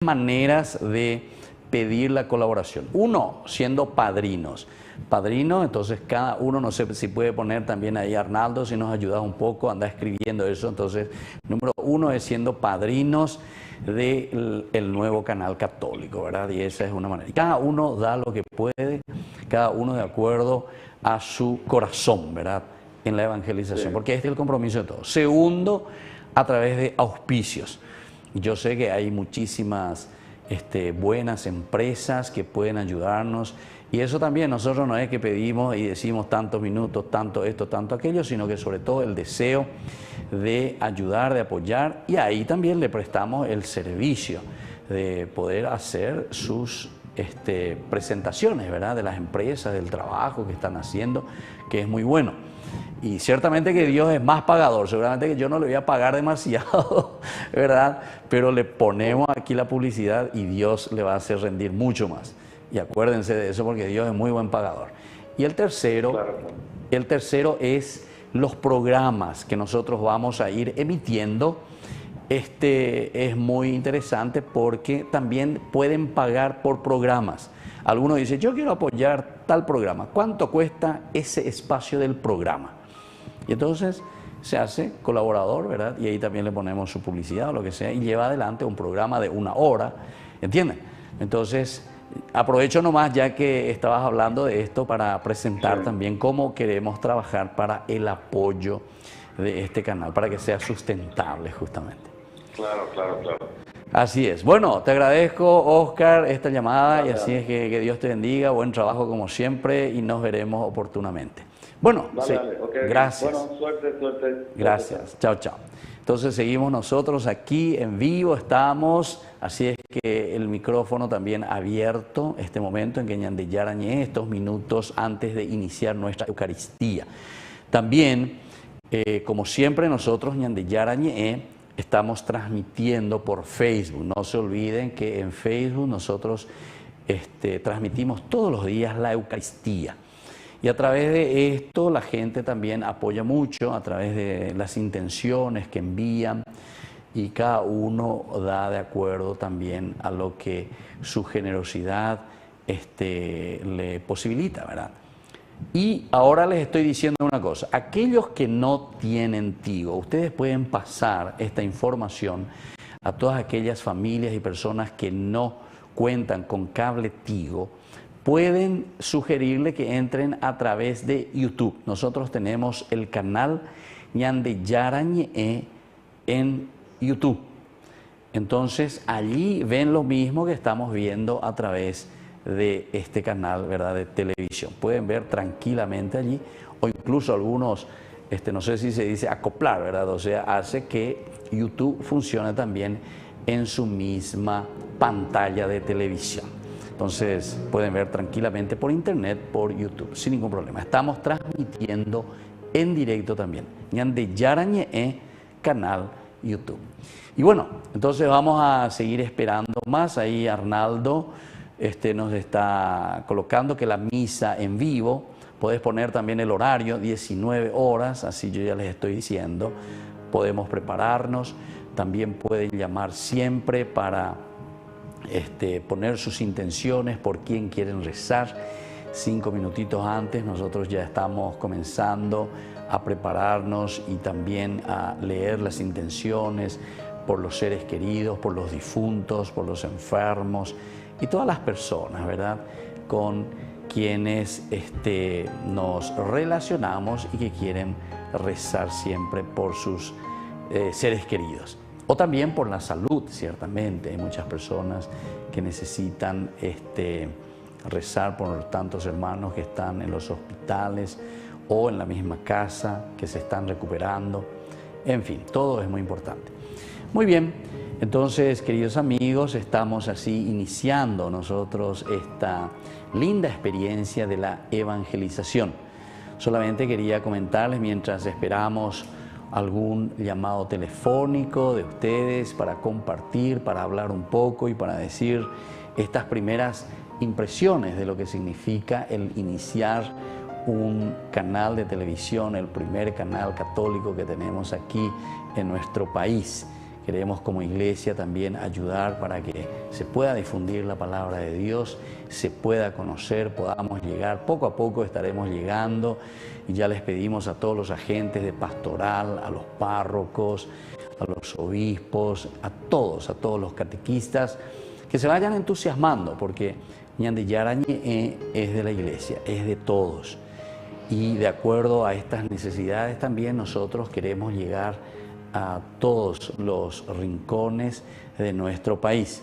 maneras de pedir la colaboración. Uno, siendo padrinos. Padrino, entonces cada uno, no sé si puede poner también ahí Arnaldo, si nos ayudas un poco, anda escribiendo eso. Entonces, número uno es siendo padrinos del nuevo canal católico, ¿verdad? Y esa es una manera. Y cada uno da lo que puede, cada uno de acuerdo a su corazón, ¿verdad? En la evangelización, porque este es el compromiso de todos. Segundo, a través de auspicios. Yo sé que hay muchísimas buenas empresas que pueden ayudarnos, y eso también nosotros no es que pedimos y decimos tantos minutos, tanto esto, tanto aquello, sino que sobre todo el deseo de ayudar, de apoyar, y ahí también le prestamos el servicio de poder hacer sus presentaciones, ¿verdad? De las empresas, del trabajo que están haciendo, que es muy bueno. Y ciertamente que Dios es más pagador, seguramente que yo no le voy a pagar demasiado, ¿verdad? Pero le ponemos aquí la publicidad y Dios le va a hacer rendir mucho más. Y acuérdense de eso porque Dios es muy buen pagador. Y el tercero es los programas que nosotros vamos a ir emitiendo. Es muy interesante porque también pueden pagar por programas. Algunos dicen, yo quiero apoyar tal programa. ¿Cuánto cuesta ese espacio del programa? Y entonces se hace colaborador, ¿verdad? Y ahí también le ponemos su publicidad o lo que sea y lleva adelante un programa de 1 hora, ¿entienden? Entonces, aprovecho nomás ya que estabas hablando de esto para presentar también cómo queremos trabajar para el apoyo de este canal, para que sea sustentable justamente. Claro. Así es. Bueno, te agradezco, Oscar, esta llamada y así es que Dios te bendiga, buen trabajo como siempre y nos veremos oportunamente. Bueno, Okay. Gracias. Bueno, suerte. Gracias. Chao. Entonces seguimos nosotros aquí en vivo, estamos, así es que el micrófono también abierto, este momento en que Ñande Yarañé, estos minutos antes de iniciar nuestra Eucaristía. También, como siempre, nosotros, Ñande Yarañé, estamos transmitiendo por Facebook. No se olviden que en Facebook nosotros transmitimos todos los días la Eucaristía. Y a través de esto la gente también apoya mucho, a través de las intenciones que envían, y cada uno da de acuerdo también a lo que su generosidad le posibilita, ¿verdad? Y ahora les estoy diciendo una cosa, aquellos que no tienen Tigo, ustedes pueden pasar esta información a todas aquellas familias y personas que no cuentan con cable Tigo. Pueden sugerirle que entren a través de YouTube. Nosotros tenemos el canal Ñande Yarañé en YouTube. Entonces allí ven lo mismo que estamos viendo a través de este canal, ¿verdad?, de televisión. Pueden ver tranquilamente allí, o incluso algunos, no sé si se dice acoplar, ¿verdad? O sea, hace que YouTube funcione también en su misma pantalla de televisión. Entonces pueden ver tranquilamente por internet, por YouTube, sin ningún problema. Estamos transmitiendo en directo también. Ñande Yarañé, canal YouTube. Y bueno, entonces vamos a seguir esperando más. Ahí Arnaldo nos está colocando que la misa en vivo, puedes poner también el horario, 19 horas, así yo ya les estoy diciendo. Podemos prepararnos, también pueden llamar siempre para poner sus intenciones, por quién quieren rezar. 5 minutitos antes nosotros ya estamos comenzando a prepararnos y también a leer las intenciones por los seres queridos, por los difuntos, por los enfermos y todas las personas, ¿verdad?, con quienes nos relacionamos y que quieren rezar siempre por sus seres queridos. O también por la salud, ciertamente. Hay muchas personas que necesitan rezar por tantos hermanos que están en los hospitales o en la misma casa, que se están recuperando. En fin, todo es muy importante. Muy bien, entonces, queridos amigos, estamos así iniciando nosotros esta linda experiencia de la evangelización. Solamente quería comentarles, mientras esperamos algún llamado telefónico de ustedes para compartir, para hablar un poco y para decir estas primeras impresiones de lo que significa el iniciar un canal de televisión, el primer canal católico que tenemos aquí en nuestro país, Queremos como iglesia también ayudar para que se pueda difundir la palabra de Dios, se pueda conocer, podamos llegar. Poco a poco estaremos llegando y ya les pedimos a todos los agentes de pastoral, a los párrocos, a los obispos, a todos los catequistas, que se vayan entusiasmando, porque Ñande Yara Ñe'e es de la iglesia, es de todos. Y de acuerdo a estas necesidades también nosotros queremos llegar a todos los rincones de nuestro país.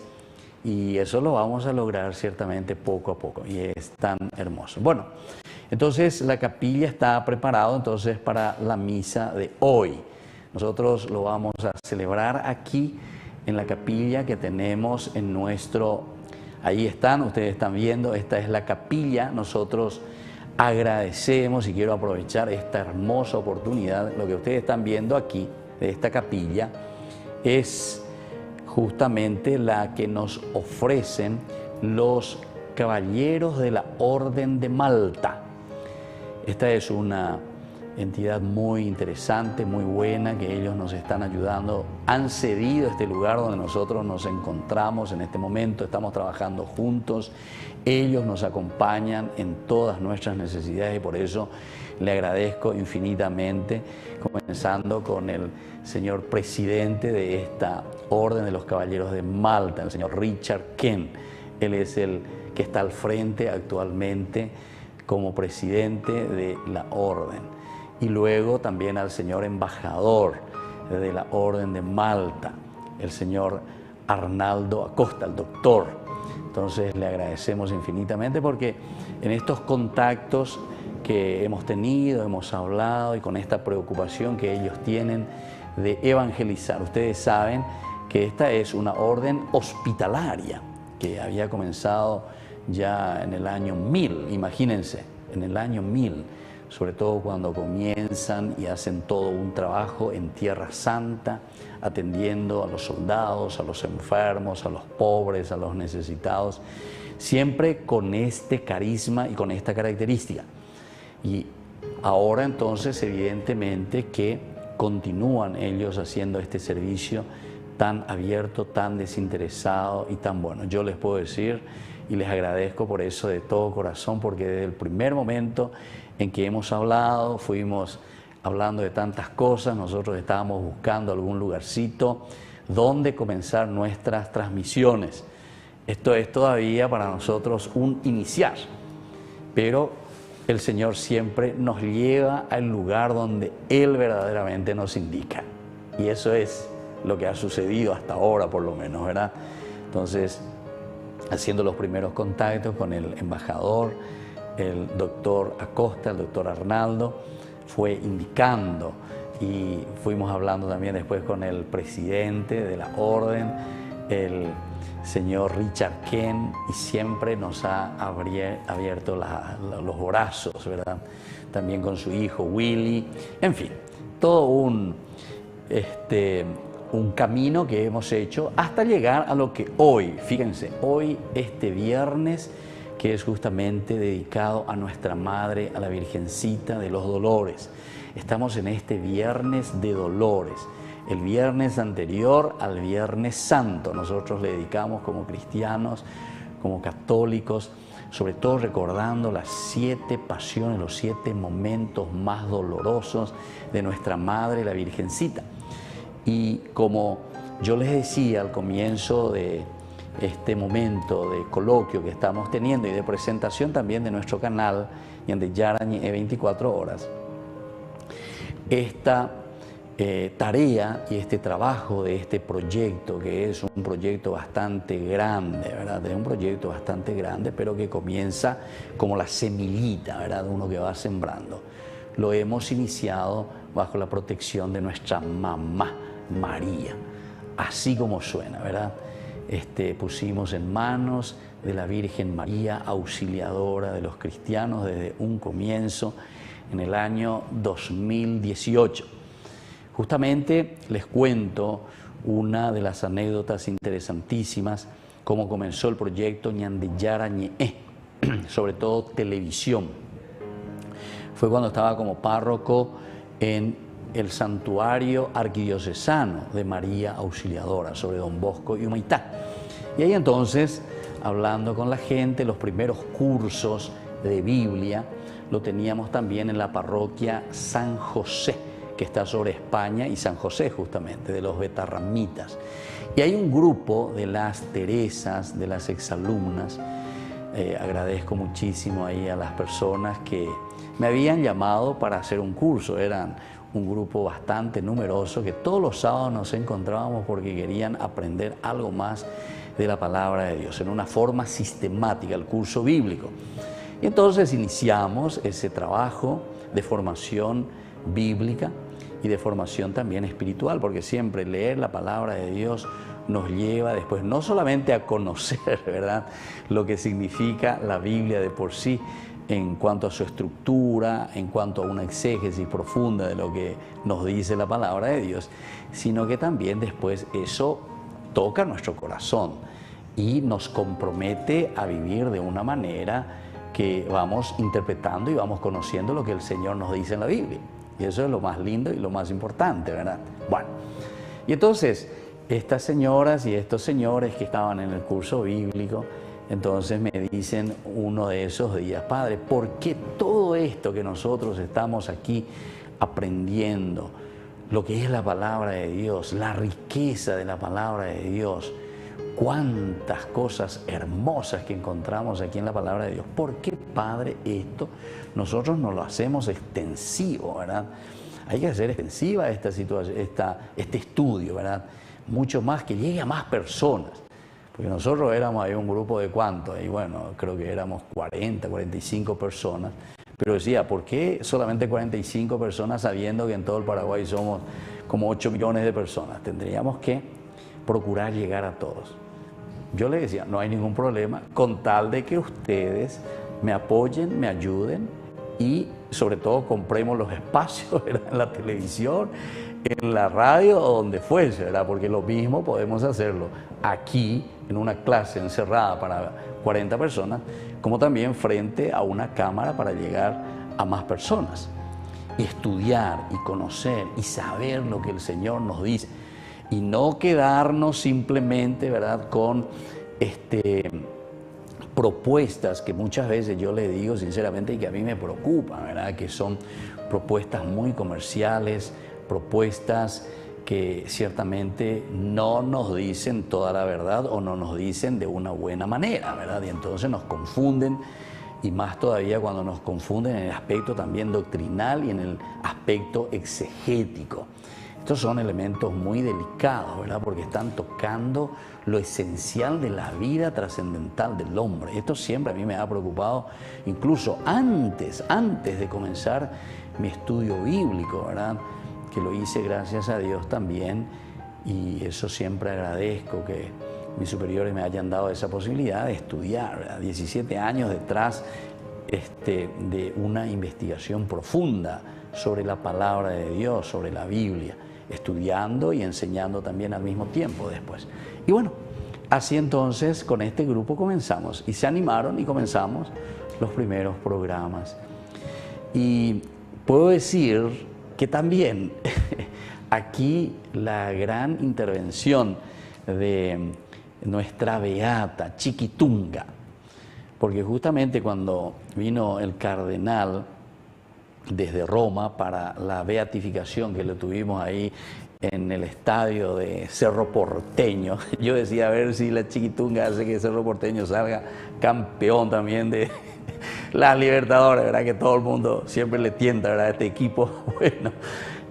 Y eso lo vamos a lograr ciertamente poco a poco, y es tan hermoso. Bueno, entonces la capilla está preparada entonces para la misa de hoy. Nosotros lo vamos a celebrar aquí en la capilla que tenemos en nuestro... Ahí están, ustedes están viendo, esta es la capilla. Nosotros agradecemos y quiero aprovechar esta hermosa oportunidad. Lo que ustedes están viendo aquí de esta capilla es justamente la que nos ofrecen los caballeros de la Orden de Malta. Esta es una entidad muy interesante, muy buena, que ellos nos están ayudando. Han cedido este lugar donde nosotros nos encontramos en este momento, estamos trabajando juntos. Ellos nos acompañan en todas nuestras necesidades y por eso le agradezco infinitamente, comenzando con el señor presidente de esta Orden de los Caballeros de Malta, el señor Richard Kent. Él es el que está al frente actualmente como presidente de la Orden. Y luego también al señor embajador de la Orden de Malta, el señor Arnaldo Acosta, el doctor. Entonces le agradecemos infinitamente porque en estos contactos que hemos tenido, hemos hablado y con esta preocupación que ellos tienen de evangelizar. Ustedes saben que esta es una orden hospitalaria que había comenzado ya en el año 1000, imagínense, en el año 1000. Sobre todo cuando comienzan y hacen todo un trabajo en Tierra Santa, atendiendo a los soldados, a los enfermos, a los pobres, a los necesitados, siempre con este carisma y con esta característica. Y ahora entonces evidentemente que continúan ellos haciendo este servicio tan abierto, tan desinteresado y tan bueno. Yo les puedo decir y les agradezco por eso de todo corazón, porque desde el primer momento en que hemos hablado, fuimos hablando de tantas cosas, nosotros estábamos buscando algún lugarcito donde comenzar nuestras transmisiones. Esto es todavía para nosotros un iniciar, pero el Señor siempre nos lleva al lugar donde Él verdaderamente nos indica. Y eso es lo que ha sucedido hasta ahora, por lo menos, ¿verdad? Entonces, haciendo los primeros contactos con el embajador, el doctor Acosta, el doctor Arnaldo, fue indicando y fuimos hablando también después con el presidente de la orden, el señor Richard Kent, y siempre nos ha abierto los brazos, ¿verdad? También con su hijo Willy, en fin, todo un camino que hemos hecho hasta llegar a lo que hoy, fíjense, hoy este viernes, que es justamente dedicado a nuestra Madre, a la Virgencita de los Dolores. Estamos en este Viernes de Dolores, el viernes anterior al Viernes Santo. Nosotros le dedicamos como cristianos, como católicos, sobre todo recordando las 7 pasiones, los 7 momentos más dolorosos de nuestra Madre, la Virgencita. Y como yo les decía al comienzo de este momento de coloquio que estamos teniendo y de presentación también de nuestro canal Ñande Yara Ñe'e 24 horas, esta tarea y este trabajo de este proyecto, que es un proyecto bastante grande, ¿verdad? Es un proyecto bastante grande, pero que comienza como la semillita, ¿verdad? Uno que va sembrando. Lo hemos iniciado bajo la protección de nuestra mamá María, así como suena, ¿verdad? Pusimos en manos de la Virgen María, auxiliadora de los cristianos desde un comienzo en el año 2018. Justamente les cuento una de las anécdotas interesantísimas, cómo comenzó el proyecto Ñande Yara Ñe'e, sobre todo televisión. Fue cuando estaba como párroco en el santuario arquidiocesano de María Auxiliadora, sobre Don Bosco y Humaitá. Y ahí entonces, hablando con la gente, los primeros cursos de Biblia lo teníamos también en la parroquia San José, que está sobre España y San José justamente, de los betarramitas. Y hay un grupo de las Teresas, de las exalumnas. Agradezco muchísimo ahí a las personas que me habían llamado para hacer un curso. Eran un grupo bastante numeroso que todos los sábados nos encontrábamos porque querían aprender algo más de la palabra de Dios, en una forma sistemática, el curso bíblico. Y entonces iniciamos ese trabajo de formación bíblica y de formación también espiritual, porque siempre leer la palabra de Dios nos lleva después no solamente a conocer, ¿verdad?, lo que significa la Biblia de por sí en cuanto a su estructura, en cuanto a una exégesis profunda de lo que nos dice la palabra de Dios, sino que también después eso toca nuestro corazón y nos compromete a vivir de una manera que vamos interpretando y vamos conociendo lo que el Señor nos dice en la Biblia. Y eso es lo más lindo y lo más importante, ¿verdad? Bueno, y entonces estas señoras y estos señores que estaban en el curso bíblico, entonces me dicen uno de esos días: Padre, ¿por qué todo esto que nosotros estamos aquí aprendiendo, lo que es la palabra de Dios, la riqueza de la palabra de Dios, cuántas cosas hermosas que encontramos aquí en la palabra de Dios, ¿por qué, Padre, esto nosotros no lo hacemos extensivo, ¿verdad? Hay que hacer extensiva esta situación, este estudio, ¿verdad? Mucho más, que llegue a más personas. Porque nosotros éramos ahí un grupo de ¿cuánto? Y bueno, creo que éramos 40, 45 personas. Pero decía, ¿por qué solamente 45 personas sabiendo que en todo el Paraguay somos como 8 millones de personas? Tendríamos que procurar llegar a todos. Yo le decía, no hay ningún problema, con tal de que ustedes me apoyen, me ayuden y sobre todo compremos los espacios, ¿verdad?, en la televisión, en la radio o donde fuese, ¿verdad? Porque lo mismo podemos hacerlo aquí en una clase encerrada para 40 personas, como también frente a una cámara para llegar a más personas. Y estudiar y conocer y saber lo que el Señor nos dice. Y no quedarnos simplemente, ¿verdad?, con propuestas que muchas veces yo le digo sinceramente y que a mí me preocupan, ¿verdad?, que son propuestas muy comerciales, propuestas que ciertamente no nos dicen toda la verdad o no nos dicen de una buena manera, ¿verdad? Y entonces nos confunden, y más todavía cuando nos confunden en el aspecto también doctrinal y en el aspecto exegético. Estos son elementos muy delicados, ¿verdad?, porque están tocando lo esencial de la vida trascendental del hombre. Esto siempre a mí me ha preocupado, incluso antes de comenzar mi estudio bíblico, ¿verdad?, que lo hice gracias a Dios también, y eso siempre agradezco que mis superiores me hayan dado esa posibilidad de estudiar, ¿verdad? 17 años detrás de una investigación profunda sobre la palabra de Dios, sobre la Biblia, estudiando y enseñando también al mismo tiempo después. Y bueno, así entonces con este grupo comenzamos, y se animaron y comenzamos los primeros programas. Y puedo decir que también aquí la gran intervención de nuestra beata Chiquitunga, porque justamente cuando vino el cardenal desde Roma para la beatificación que lo tuvimos ahí en el estadio de Cerro Porteño, yo decía a ver si la Chiquitunga hace que Cerro Porteño salga campeón también de las Libertadores, ¿verdad?, que todo el mundo siempre le tienta, ¿verdad?, a este equipo. Bueno,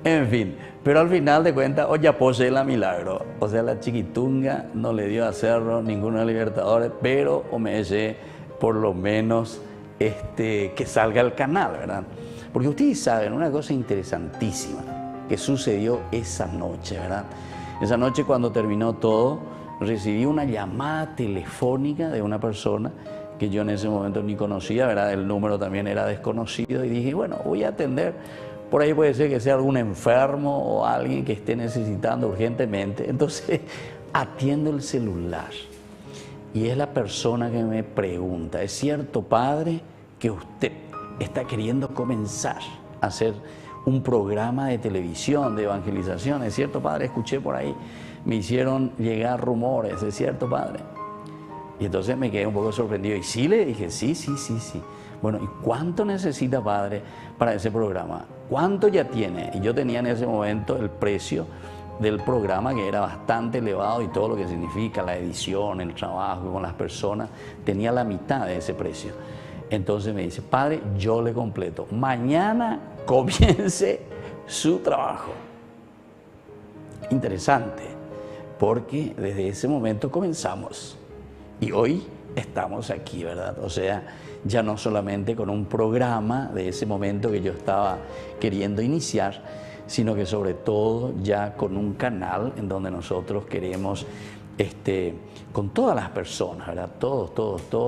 en fin, pero al final de cuentas, oye, posee la milagro. O sea, la Chiquitunga no le dio a Cerro ninguna Libertadores, pero omece por lo menos que salga al canal, ¿verdad? Porque ustedes saben una cosa interesantísima que sucedió esa noche, ¿verdad? Esa noche, cuando terminó todo, recibí una llamada telefónica de una persona que yo en ese momento ni conocía, ¿verdad? El número también era desconocido, y dije, bueno, voy a atender, por ahí puede ser que sea algún enfermo o alguien que esté necesitando urgentemente. Entonces atiendo el celular y es la persona que me pregunta: ¿es cierto, padre, que usted está queriendo comenzar a hacer un programa de televisión de evangelización. ¿Es cierto, padre? Escuché por ahí, me hicieron llegar rumores. ¿Es cierto, padre? Y entonces me quedé un poco sorprendido. Y sí, le dije, sí. Bueno, ¿y cuánto necesita, padre, para ese programa? ¿Cuánto ya tiene? Y yo tenía en ese momento el precio del programa, que era bastante elevado, y todo lo que significa la edición, el trabajo con las personas, tenía la mitad de ese precio. Entonces me dice, padre, yo le completo. Mañana comience su trabajo. Interesante, porque desde ese momento comenzamos. Y hoy estamos aquí, ¿verdad? O sea, ya no solamente con un programa de ese momento que yo estaba queriendo iniciar, sino que sobre todo ya con un canal en donde nosotros queremos, con todas las personas, ¿verdad? Todos,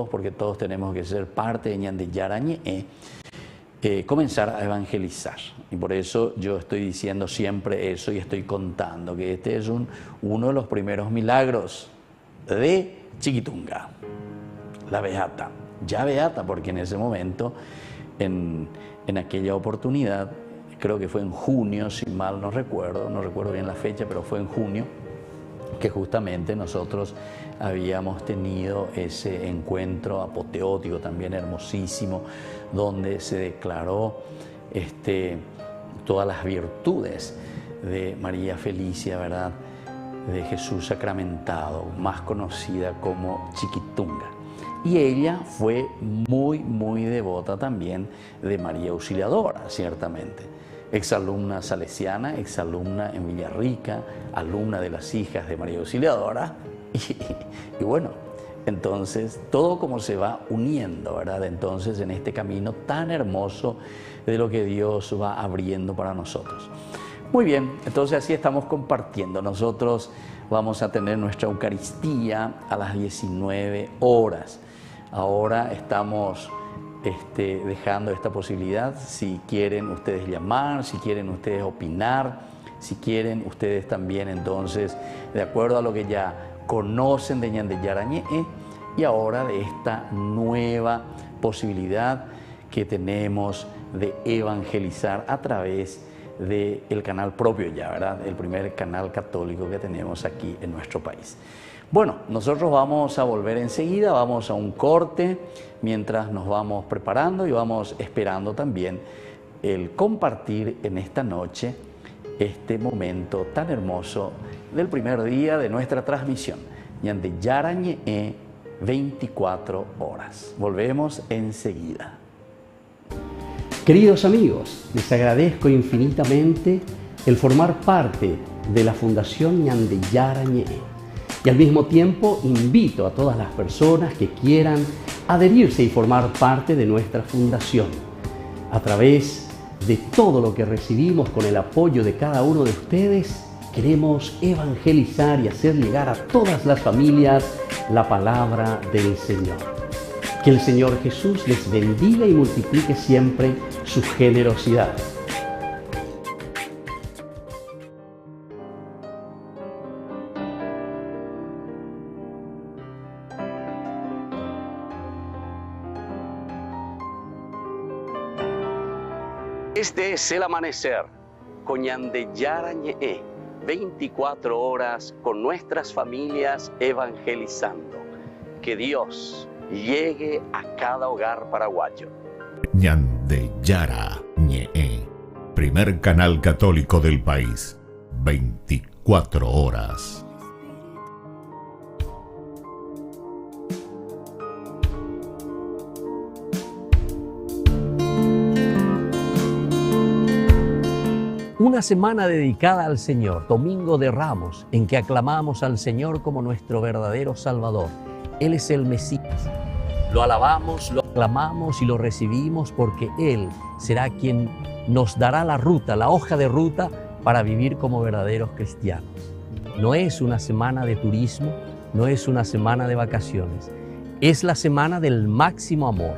porque todos tenemos que ser parte de Ñan de Yara Ñe'e, comenzar a evangelizar. Y por eso yo estoy diciendo siempre eso y estoy contando que este es uno de los primeros milagros de Chiquitunga, la beata, ya beata, porque en ese momento, en aquella oportunidad, creo que fue en junio, si mal no recuerdo bien la fecha, pero fue en junio, que justamente nosotros habíamos tenido ese encuentro apoteótico también hermosísimo, donde se declaró todas las virtudes de María Felicia, ¿verdad?, de Jesús sacramentado, más conocida como Chiquitunga. Y ella fue muy devota también de María Auxiliadora, ciertamente. Exalumna salesiana, exalumna en Villarrica, alumna de las hijas de María Auxiliadora. Y bueno, entonces todo como se va uniendo, ¿verdad? Entonces en este camino tan hermoso de lo que Dios va abriendo para nosotros. Muy bien, entonces así estamos compartiendo. Nosotros vamos a tener nuestra Eucaristía a las 19 horas. Ahora estamos dejando esta posibilidad, si quieren ustedes llamar, si quieren ustedes opinar, si quieren ustedes también entonces, de acuerdo a lo que ya conocen de Ñan de Yara Ñe'e, y ahora de esta nueva posibilidad que tenemos de evangelizar a través del canal propio ya, ¿verdad? El primer canal católico que tenemos aquí en nuestro país. Bueno, nosotros vamos a volver enseguida, vamos a un corte mientras nos vamos preparando y vamos esperando también el compartir en esta noche este momento tan hermoso del primer día de nuestra transmisión, Ñan de Yara Ñe'e, 24 horas. Volvemos enseguida. Queridos amigos, les agradezco infinitamente el formar parte de la Fundación Ñan de Yara Ñe'e. Y al mismo tiempo invito a todas las personas que quieran adherirse y formar parte de nuestra fundación. A través de todo lo que recibimos con el apoyo de cada uno de ustedes, queremos evangelizar y hacer llegar a todas las familias la palabra del Señor. Que el Señor Jesús les bendiga y multiplique siempre su generosidad. Este es el amanecer con Ñan de Yara Ñe'e, 24 horas con nuestras familias evangelizando. Que Dios llegue a cada hogar paraguayo. Ñan de Yara Ñe'e, primer canal católico del país, 24 horas. Una semana dedicada al Señor, Domingo de Ramos, en que aclamamos al Señor como nuestro verdadero Salvador. Él es el Mesías. Lo alabamos, lo aclamamos y lo recibimos porque Él será quien nos dará la ruta, la hoja de ruta para vivir como verdaderos cristianos. No es una semana de turismo, no es una semana de vacaciones. Es la semana del máximo amor.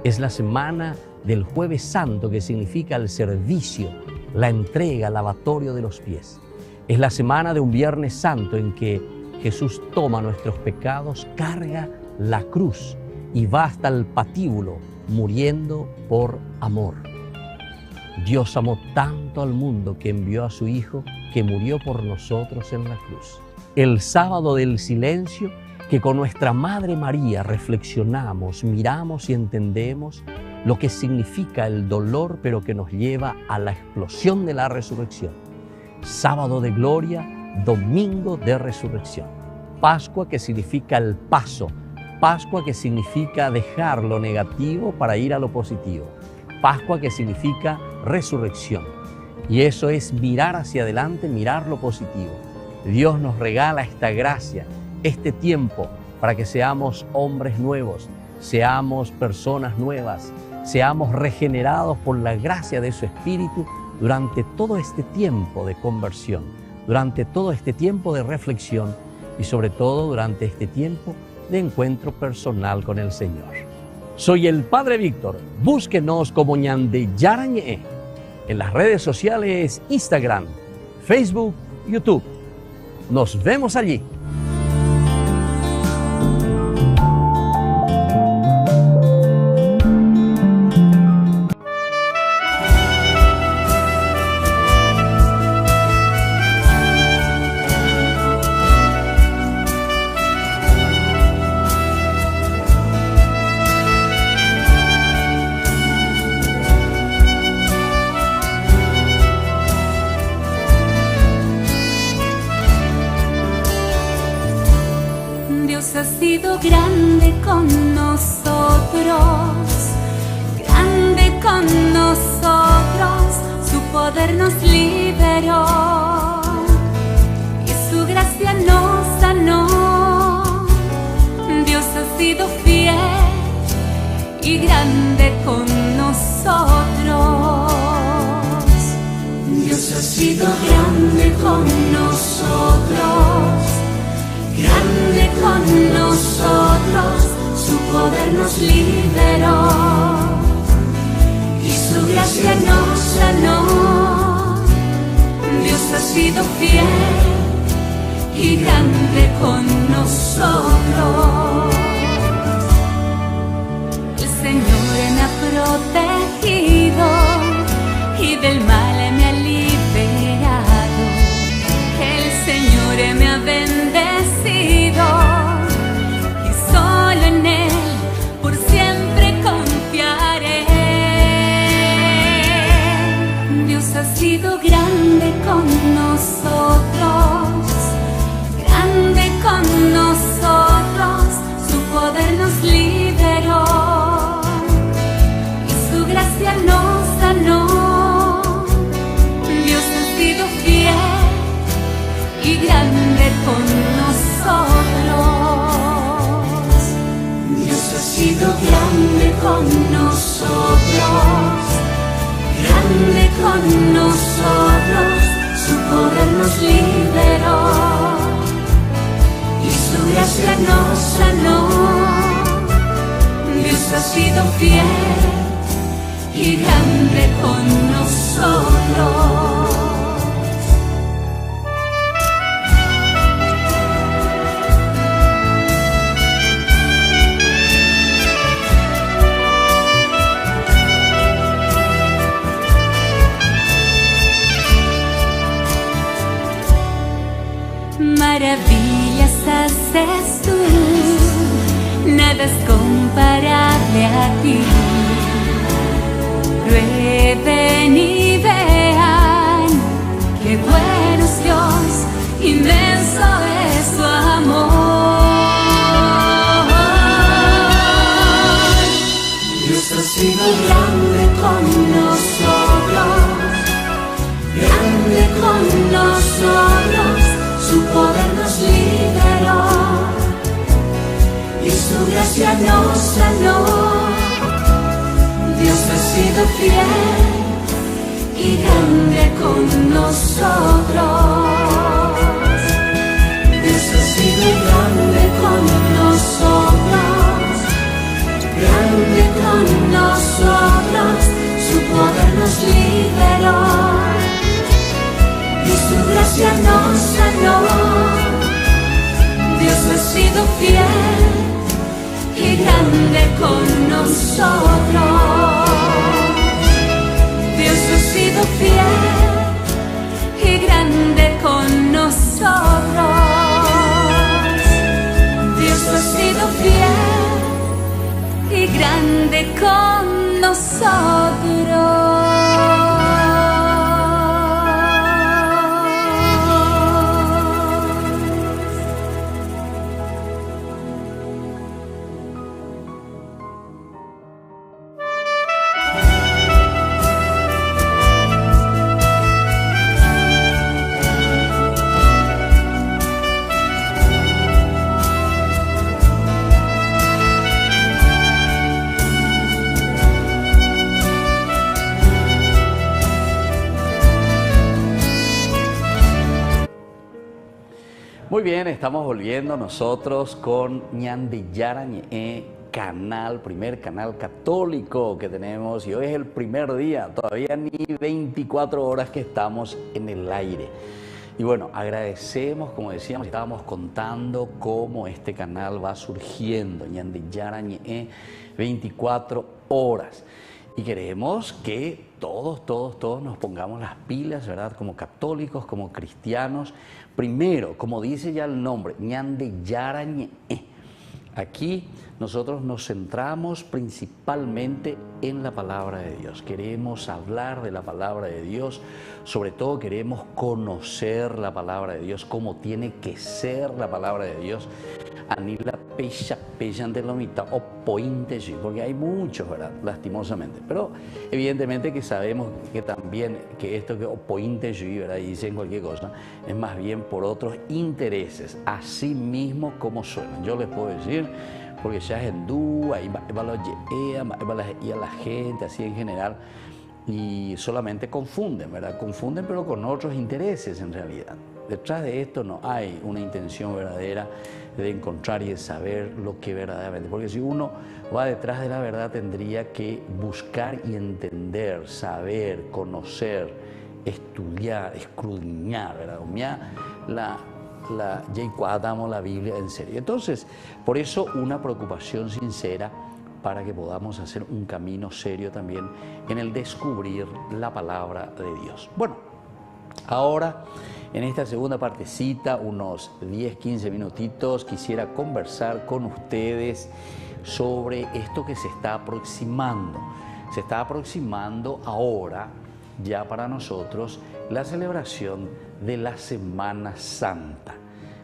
Es la semana del Jueves Santo, que significa el servicio, la entrega, el lavatorio de los pies. Es la semana de un Viernes Santo en que Jesús toma nuestros pecados, carga la cruz y va hasta el patíbulo muriendo por amor. Dios amó tanto al mundo que envió a su Hijo, que murió por nosotros en la cruz. El sábado del silencio, que con nuestra Madre María reflexionamos, miramos y entendemos lo que significa el dolor, pero que nos lleva a la explosión de la resurrección. Sábado de gloria, domingo de resurrección. Pascua, que significa el paso. Pascua, que significa dejar lo negativo para ir a lo positivo. Pascua, que significa resurrección. Y eso es mirar hacia adelante, mirar lo positivo. Dios nos regala esta gracia, este tiempo, para que seamos hombres nuevos, seamos personas nuevas, seamos regenerados por la gracia de su Espíritu durante todo este tiempo de conversión, durante todo este tiempo de reflexión y sobre todo durante este tiempo de encuentro personal con el Señor. Soy el Padre Víctor. Búsquenos como Ñandeyara Ñe'e en las redes sociales Instagram, Facebook, YouTube. Nos vemos allí. Ha sido grande con nosotros, grande con nosotros, su poder nos liberó y su gracia nos sanó. Dios ha sido fiel y grande con nosotros. Dios ha sido grande con nosotros, grande con nosotros, su poder nos liberó y su gracia nos sanó. Dios ha sido fiel y grande con nosotros. El Señor me ha protegido y del mal me ha liberado. El Señor me ha bendecido y solo en Él por siempre confiaré. Dios ha sido grande con nosotros, grande con nosotros, su poder nos liberó y su gracia nos sanó. Dios ha sido fiel y grande con nosotros. Dios ha sido grande con nosotros, grande con nosotros, su poder nos liberó y su gracia nos sanó. Dios ha sido fiel y grande con nosotros. Maravillas haces tú, nada es comparable a ti. Prueben y vean qué bueno es Dios, inmenso es su amor. Dios ha sido grande con nosotros, grande con nosotros, su poder nos liberó y su gracia nos sanó. Dios ha sido fiel y grande con nosotros. Dios ha sido grande con nosotros, grande con nosotros, su poder nos liberó y su gracia nos sanó. Dios ha sido fiel y grande con nosotros. Dios ha con nosotros. Muy bien, estamos volviendo nosotros con Ñande Yara Ñe canal, primer canal católico que tenemos, y hoy es el primer día, todavía ni 24 horas que estamos en el aire. Y bueno, agradecemos, como decíamos, estábamos contando cómo este canal va surgiendo, Ñande Yara Ñe 24 horas. Y queremos que todos nos pongamos las pilas, ¿verdad? Como católicos, como cristianos. Primero, como dice ya el nombre, Ñande Yara Ñe. Aquí nosotros nos centramos principalmente en la palabra de Dios. Queremos hablar de la palabra de Dios, sobre todo queremos conocer la palabra de Dios, cómo tiene que ser la palabra de Dios. Anila peyan de la mitad o pointe, porque hay muchos, ¿verdad? Lastimosamente. Pero evidentemente que sabemos que también que esto que pointe, ¿verdad? Y dicen cualquier cosa, es más bien por otros intereses, así mismo como suenan. Yo les puedo decir, porque ya es hindú, ahí va la gente, así en general, y solamente confunden, ¿verdad? Confunden, pero con otros intereses en realidad. Detrás de esto no hay una intención verdadera de encontrar y de saber lo que verdaderamente, porque si uno va detrás de la verdad tendría que buscar y entender, saber, conocer, estudiar, escudriñar, ¿verdad? La Biblia en serio. Entonces, por eso una preocupación sincera para que podamos hacer un camino serio también en el descubrir la palabra de Dios. Bueno, ahora en esta segunda partecita, unos 10-15 minutitos, quisiera conversar con ustedes sobre esto que se está aproximando. Se está aproximando ahora, ya para nosotros, la celebración de la Semana Santa.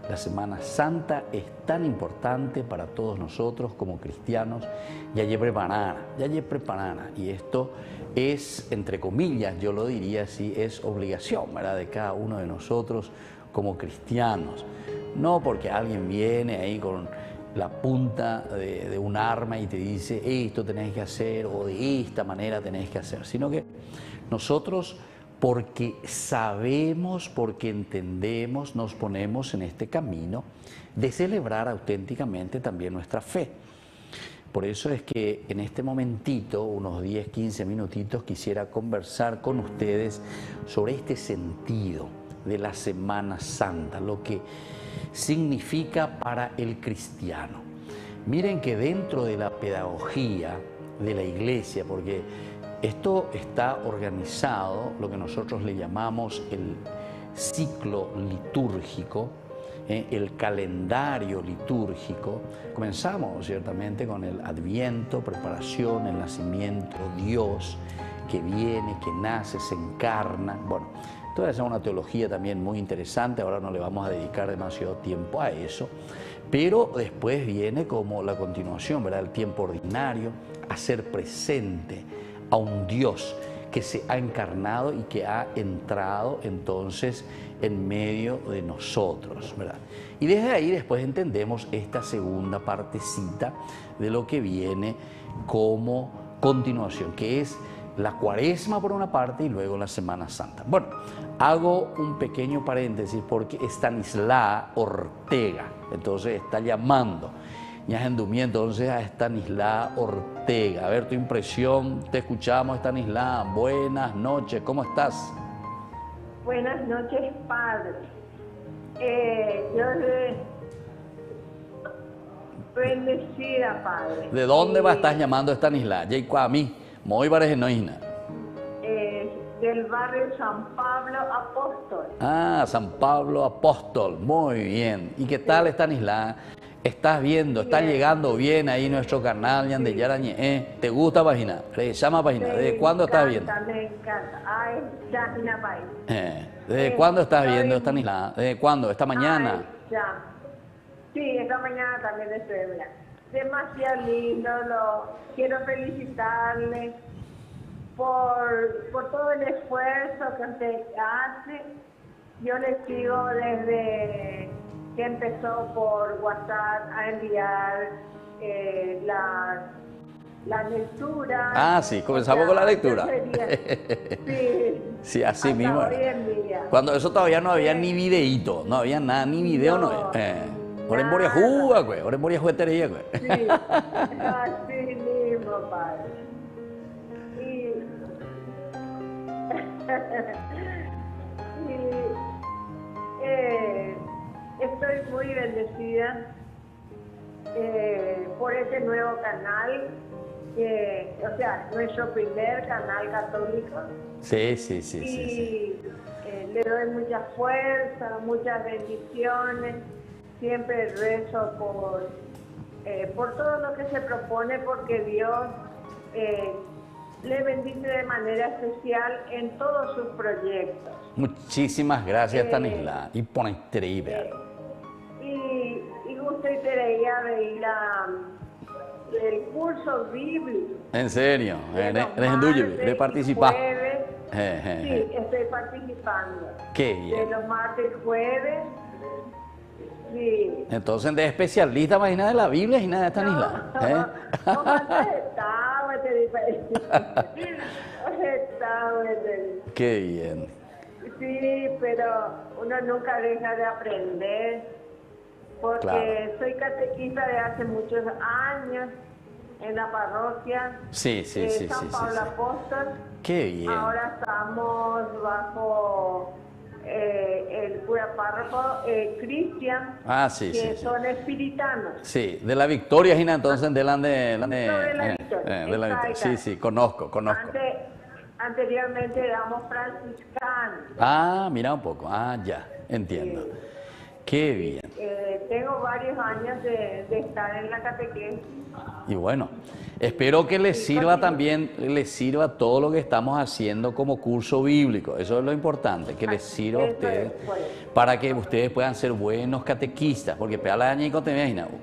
La Semana Santa es tan importante para todos nosotros como cristianos. Ya preparada. Y esto es, entre comillas, yo lo diría así, es obligación, ¿verdad?, de cada uno de nosotros como cristianos. No porque alguien viene ahí con la punta de un arma y te dice esto tenés que hacer o de esta manera tenés que hacer, sino que nosotros, porque sabemos, porque entendemos, nos ponemos en este camino de celebrar auténticamente también nuestra fe. Por eso es que en este momentito, unos 10-15 minutitos, quisiera conversar con ustedes sobre este sentido de la Semana Santa, lo que significa para el cristiano. Miren que dentro de la pedagogía de la Iglesia, porque esto está organizado, lo que nosotros le llamamos el ciclo litúrgico, el calendario litúrgico. Comenzamos ciertamente con el Adviento, preparación, el nacimiento, Dios que viene, que nace, se encarna. Bueno, toda esa es una teología también muy interesante, ahora no le vamos a dedicar demasiado tiempo a eso, pero después viene como la continuación, ¿verdad?, el tiempo ordinario, hacer presente a un Dios que se ha encarnado y que ha entrado entonces en medio de nosotros, ¿verdad? Y desde ahí después entendemos esta segunda partecita de lo que viene como continuación, que es la Cuaresma por una parte y luego la Semana Santa. Bueno, hago un pequeño paréntesis porque Estanislao Ortega entonces está llamando entonces a Estanislao Ortega. A ver tu impresión, te escuchamos, Estanislao. Buenas noches, ¿cómo estás? Buenas noches, padre. Bendecida, padre. ¿De dónde va a estar llamando Estanislao? A mí, muy barejenoína. Del barrio San Pablo Apóstol. Ah, San Pablo Apóstol, muy bien. ¿Y qué tal, Estanislao? Estás viendo, está llegando bien ahí nuestro canal, Ñan de Yara Ñe'e. ¿Te gusta página? ¿Le llama página? ¿Desde cuándo estás viendo? Me encanta. Ay, China País. ¿Desde cuándo estás viendo esta Isla? ¿Desde cuándo? ¿Esta mañana? Ay, ya. Sí, esta mañana también estoy mirando. Demasiado lindo, quiero felicitarle por todo el esfuerzo que usted hace. Yo le sigo desde que empezó por WhatsApp a enviar la lectura. Ah, sí, comenzamos con la lectura. Sí, Sí, así hasta mismo. hoy en día. Cuando eso todavía no había ni videíto, no había nada, ni video, no. Ahora en Boria Juga, güey. Ahora en Boria Juguetería, güey. Sí, así mismo, padre. Y estoy muy bendecida por este nuevo canal, o sea, nuestro primer canal católico. Sí, sí, sí, Y sí, sí. le doy mucha fuerza, muchas bendiciones. Siempre rezo por todo lo que se propone, porque Dios le bendice de manera especial en todos sus proyectos. Muchísimas gracias, Stanisla. Y por increíble. Y usted debería ver el curso bíblico. En serio, De los eres enduye, martes de y participar. jueves. Sí, estoy participando. Qué De bien. los martes y jueves. Sí. Entonces, de especialista, imagina de la Biblia y nada de Stanisla. Qué bien. Sí, pero uno nunca deja de aprender, porque Claro. soy catequista de hace muchos años en la parroquia Sí, sí, sí, San sí, sí, Pablo sí. Apóstol. Qué bien. Ahora estamos bajo el cura párroco Cristian, Ah, sí, que sí, sí. son espiritanos. Sí, de la Victoria, Gina, entonces, de la de Sobre la Victoria, de la Victoria. Sí, sí, conozco. Anteriormente éramos franciscanos. Ah, mira un poco. Ah, ya, entiendo. Sí. Qué bien. Tengo varios años de estar en la catequesis. Y bueno, espero que les sirva también, les sirva todo lo que estamos haciendo como curso bíblico. Eso es lo importante, que les sirva a Eso ustedes es, pues. para que ustedes puedan ser buenos catequistas. Porque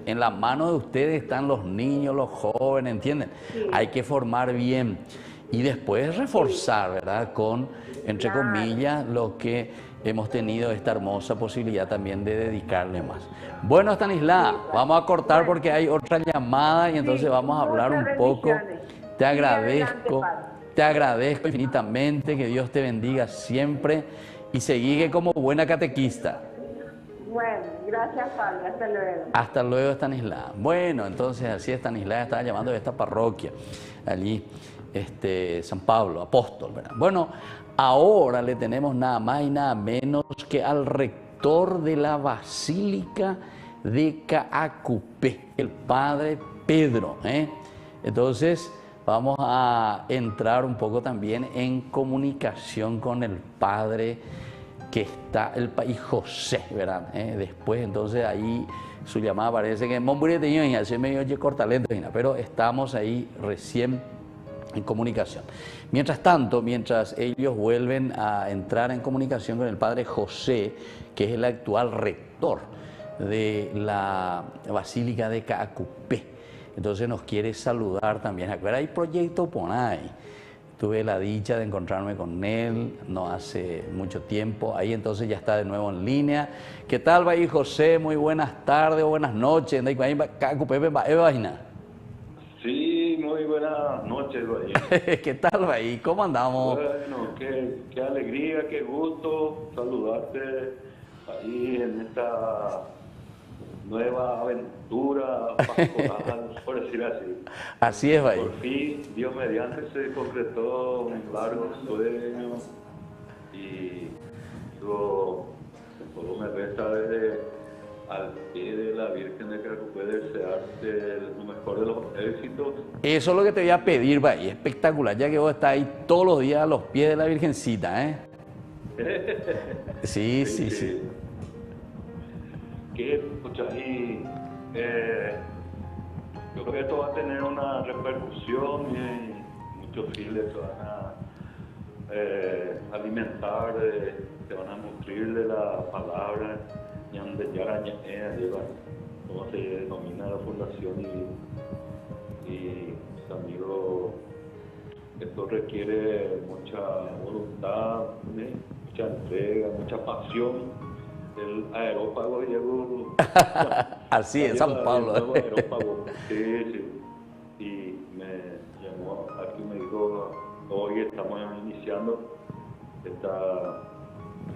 en la mano de ustedes están los niños, los jóvenes, ¿entienden? Sí. Hay que formar bien y después reforzar, ¿verdad? Con, entre Claro. comillas, lo que hemos tenido esta hermosa posibilidad también de dedicarle más. Bueno, Stanisla, vamos a cortar porque hay otra llamada y entonces Sí, vamos a hablar un muchas poco. bendiciones. Te Sigue agradezco, adelante, te agradezco infinitamente, que Dios te bendiga siempre y seguí como buena catequista. Bueno, gracias, Pablo. Hasta luego. Hasta luego, Stanisla. Bueno, entonces así Stanisla estaba llamando de esta parroquia, allí, San Pablo, apóstol, ¿verdad? Bueno, ahora le tenemos nada más y nada menos que al rector de la Basílica de Caacupé, el padre Pedro, ¿eh? Entonces, vamos a entrar un poco también en comunicación con el padre que está el país José, ¿verdad? Después, entonces, ahí su llamada parece que se me oye cortalento, pero estamos ahí recién en comunicación. Mientras tanto, mientras ellos vuelven a entrar en comunicación con el padre José, que es el actual rector de la Basílica de Caacupé, entonces nos quiere saludar también. Acuérdate, hay proyecto Ponay. Tuve la dicha de encontrarme con él no hace mucho tiempo. Ahí entonces ya está de nuevo en línea. ¿Qué tal, Bahí José? Muy buenas tardes o buenas noches. Sí, muy buenas noches, Bahí. ¿Qué tal, Bahí? ¿Cómo andamos? Bueno, qué alegría, qué gusto saludarte ahí en esta nueva aventura pastoral, por decir así. Así es, Bahí. Por fin, Dios mediante, se concretó un largo sueño y solo me resta desde al pie de la Virgen de Caacupé desearte lo mejor de los éxitos. Eso es lo que te voy a pedir, Bahí. Espectacular, ya que vos estás ahí todos los días a los pies de la Virgencita, ¿eh? Sí, sí, sí. Que, pucha, ahí Yo creo que esto va a tener una repercusión y muchos fieles se van a alimentar, se van a nutrir de la palabra Ñande Yara Ñe, como se denomina la fundación, y amigos, esto requiere mucha voluntad, mucha entrega, mucha pasión. El aerópago llegó. Así es, San Pablo. Aerópago, sí. Y me llamó aquí y me dijo: hoy estamos iniciando esta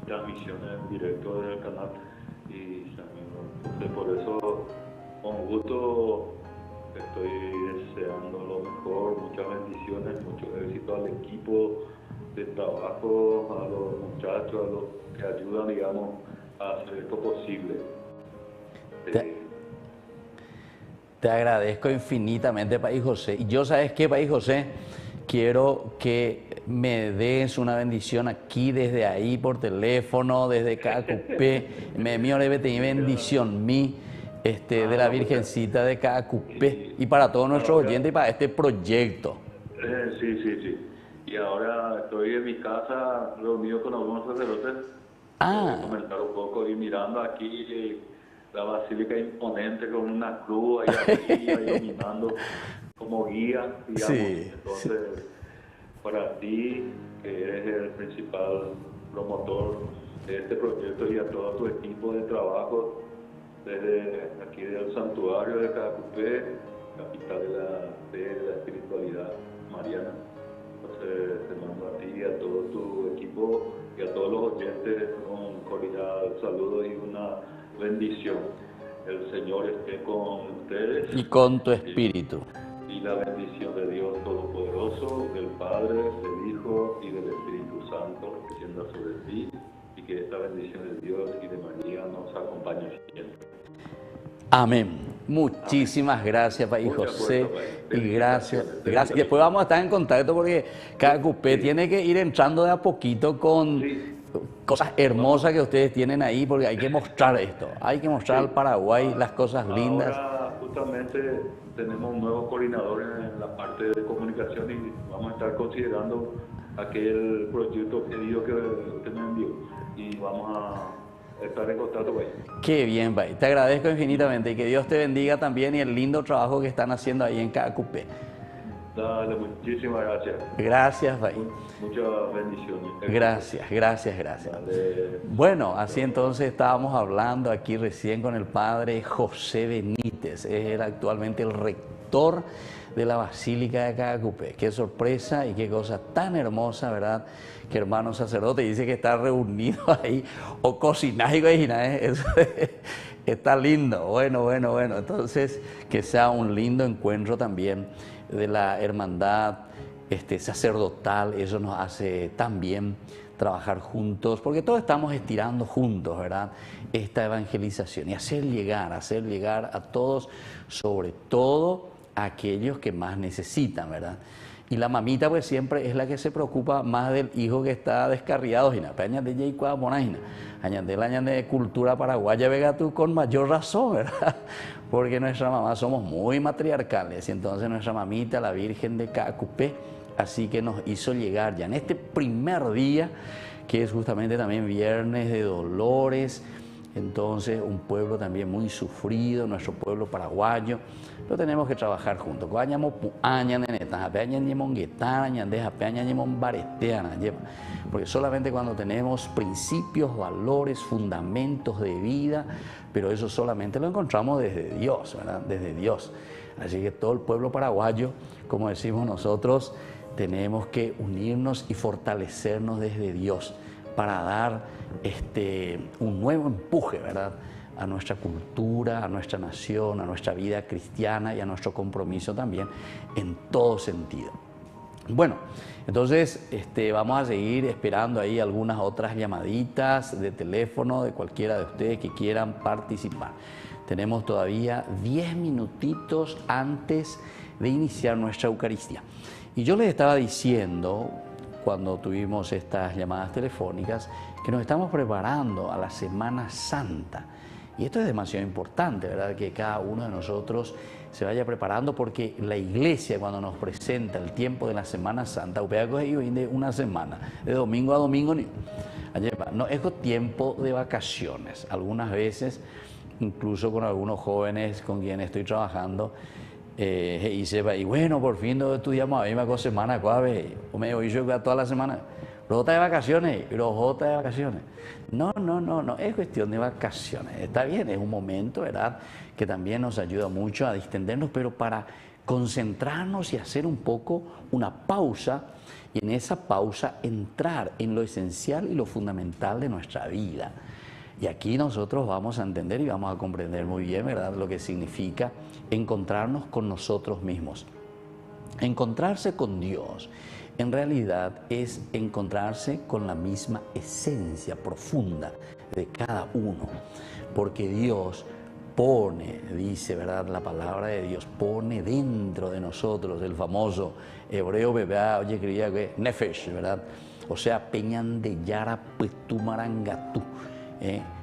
transmisión en directo del canal. Y entonces, por eso, con gusto, estoy deseando lo mejor, muchas bendiciones, mucho éxito al equipo de trabajo, a los muchachos, a los que ayudan, digamos, a hacer esto posible. Te agradezco infinitamente, País José. Y yo, ¿sabes qué, País José? Quiero que me des una bendición aquí desde ahí por teléfono, desde Cacupé. Me debe tener bendición de la Virgencita de Cacupé y para todos nuestros oyentes y para este proyecto. Sí. Y ahora estoy en mi casa reunido con algunos sacerdotes. Comentar un poco y mirando aquí la basílica imponente con una cruz ahí iluminando como guía, digamos. Sí, entonces, para ti, que eres el principal promotor de este proyecto, y a todo tu equipo de trabajo desde aquí del santuario de Cacupé, capital de la espiritualidad mariana. Entonces, te mando a ti y a todo tu equipo y a todos los oyentes un cordial saludo y una bendición. El Señor esté con ustedes. Y con tu espíritu. Y la bendición de Dios Todopoderoso, del Padre, del Hijo y del Espíritu Santo, descienda sobre ti, y que esta bendición de Dios y de María nos acompañe siempre. Amén. Muchísimas gracias, País José. Y gracias. Y después vamos a estar en contacto porque Cacupé tiene que ir entrando de a poquito con cosas hermosas que ustedes tienen ahí, porque hay que mostrar esto. Hay que mostrar al Paraguay las cosas lindas. Ahora justamente tenemos un nuevo coordinador en la parte de comunicación y vamos a estar considerando aquel proyecto pedido que usted me envió y vamos a estar en contacto con él. Qué bien, Bay. Te agradezco infinitamente y que Dios te bendiga también y el lindo trabajo que están haciendo ahí en Cacupé. Dale, muchísimas gracias. Gracias, Bay. Muchas bendiciones. Gracias. Dale. Bueno, así entonces estábamos hablando aquí recién con el padre José Benítez. Es actualmente el rector de la Basílica de Cacupé. Qué sorpresa y qué cosa tan hermosa, ¿verdad? Que hermano sacerdote dice que está reunido ahí, o cocinar y eso está lindo. Bueno. Entonces, que sea un lindo encuentro también de la hermandad sacerdotal. Eso nos hace también trabajar juntos, porque todos estamos estirando juntos, ¿verdad? Esta evangelización y hacer llegar a todos, sobre todo a aquellos que más necesitan, ¿verdad? Y la mamita pues siempre es la que se preocupa más del hijo que está descarriado, de cultura paraguaya, vega tú con mayor razón, ¿verdad? Porque nuestra mamá somos muy matriarcales y entonces nuestra mamita, la Virgen de Cacupé, así que nos hizo llegar ya en este primer día, que es justamente también Viernes de Dolores. Entonces, un pueblo también muy sufrido, nuestro pueblo paraguayo, pero tenemos que trabajar juntos. Porque solamente cuando tenemos principios, valores, fundamentos de vida, pero eso solamente lo encontramos desde Dios, ¿verdad? Desde Dios. Así que todo el pueblo paraguayo, como decimos nosotros, tenemos que unirnos y fortalecernos desde Dios para dar un nuevo empuje, ¿verdad?, a nuestra cultura, a nuestra nación, a nuestra vida cristiana y a nuestro compromiso también en todo sentido. Bueno, entonces vamos a seguir esperando ahí algunas otras llamaditas de teléfono de cualquiera de ustedes que quieran participar. Tenemos todavía 10 minutitos antes de iniciar nuestra Eucaristía. Y yo les estaba diciendo, cuando tuvimos estas llamadas telefónicas, que nos estamos preparando a la Semana Santa. Y esto es demasiado importante, ¿verdad? Que cada uno de nosotros se vaya preparando, porque la iglesia, cuando nos presenta el tiempo de la Semana Santa, de una semana, de domingo a domingo, no es tiempo de vacaciones. Algunas veces, incluso con algunos jóvenes con quienes estoy trabajando, y bueno, por fin no estudiamos a la misma semana, o me oí yo toda la semana. Rota de vacaciones, rota de vacaciones. No, es cuestión de vacaciones. Está bien, es un momento, ¿verdad?, que también nos ayuda mucho a distendernos, pero para concentrarnos y hacer un poco una pausa, y en esa pausa entrar en lo esencial y lo fundamental de nuestra vida. Y aquí nosotros vamos a entender y vamos a comprender muy bien, ¿verdad?, lo que significa encontrarnos con nosotros mismos. Encontrarse con Dios en realidad es encontrarse con la misma esencia profunda de cada uno, porque Dios pone, dice, ¿verdad?, la palabra de Dios pone dentro de nosotros el famoso hebreo bebá, oye, quería que nefesh, ¿verdad? O sea, peñan de yara petumarangatu,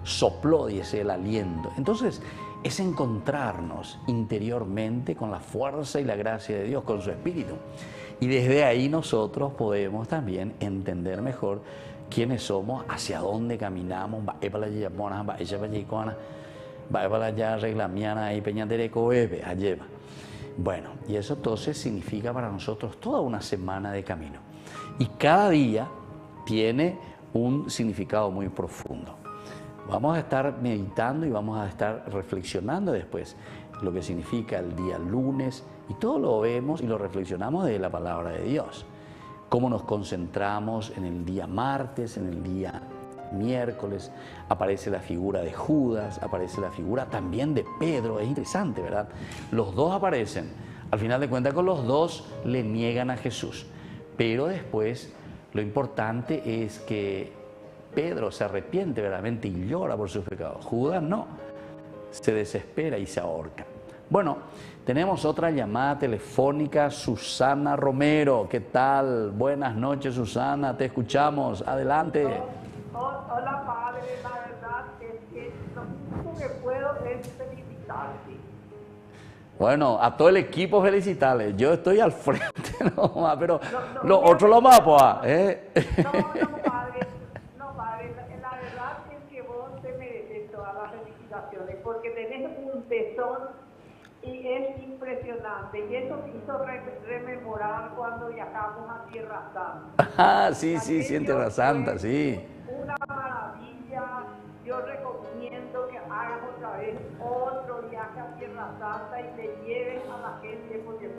sopló, dice, el aliento. Entonces, es encontrarnos interiormente con la fuerza y la gracia de Dios, con su Espíritu. Y desde ahí nosotros podemos también entender mejor quiénes somos, hacia dónde caminamos. Bueno, y eso entonces significa para nosotros toda una semana de camino. Y cada día tiene un significado muy profundo. Vamos a estar meditando y vamos a estar reflexionando después lo que significa el día lunes, y todo lo vemos y lo reflexionamos de la palabra de Dios. Cómo nos concentramos en el día martes, en el día miércoles, aparece la figura de Judas, aparece la figura también de Pedro. Es interesante, ¿verdad? Los dos aparecen. Al final de cuentas, con los dos le niegan a Jesús. Pero después, lo importante es que Pedro se arrepiente verdaderamente y llora por sus pecados. Judas no, se desespera y se ahorca. Bueno, tenemos otra llamada telefónica, Susana Romero. ¿Qué tal? Buenas noches, Susana, te escuchamos. Adelante. Hola, padre. La verdad es que lo único que puedo es felicitarte. Bueno, a todo el equipo felicitarles. Yo estoy al frente nomás, pero los otros lo vamos a apoyar. No, padre. No, padre. La verdad es que vos te mereces todas las felicitaciones, porque tenés un tesón y es impresionante. Y eso me hizo rememorar cuando viajamos a Tierra Santa. Sí, en Tierra Santa, sí.